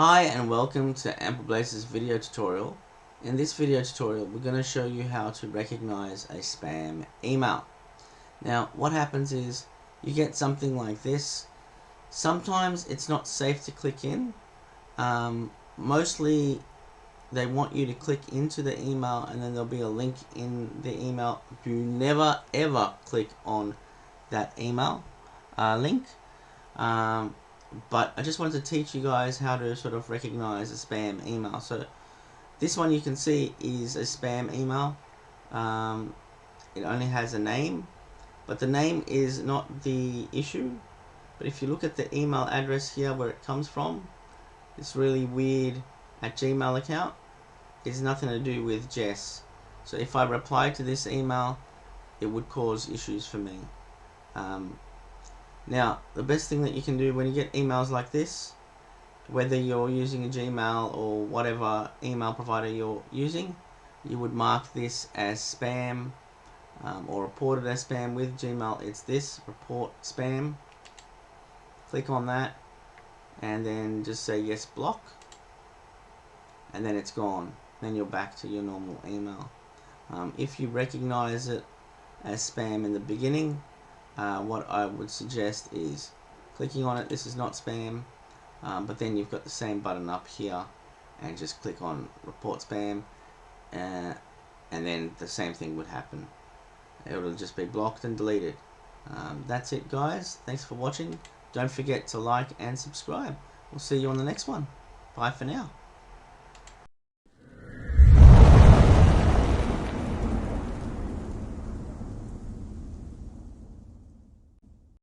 Hi and welcome to Ample Blaze's video tutorial. In this video tutorial we're going to show you how to recognize a spam email. Now what happens is you get something like this. Sometimes it's not safe to click in. Mostly they want you to click into the email and then there'll be a link in the email. You never ever click on that email link. But I just wanted to teach you guys how to sort of recognize a spam email. So this one you can see is a spam email. It only has a name, but the name is not the issue. But if you look at the email address here where it comes from, it's really weird @Gmail account. It's nothing to do with Jess. So if I reply to this email, it would cause issues for me. Now, the best thing that you can do when you get emails like this, whether you're using a Gmail or whatever email provider you're using, you would mark this as spam or report it as spam. With Gmail, it's this, report spam. Click on that and then just say yes, block, and then it's gone. Then you're back to your normal email. If you recognize it as spam in the beginning, what I would suggest is clicking on it. This is not spam, but then you've got the same button up here and just click on report spam, and then the same thing would happen. It will just be blocked and deleted. That's it, guys. Thanks for watching. Don't forget to like and subscribe. We'll see you on the next one. Bye for now.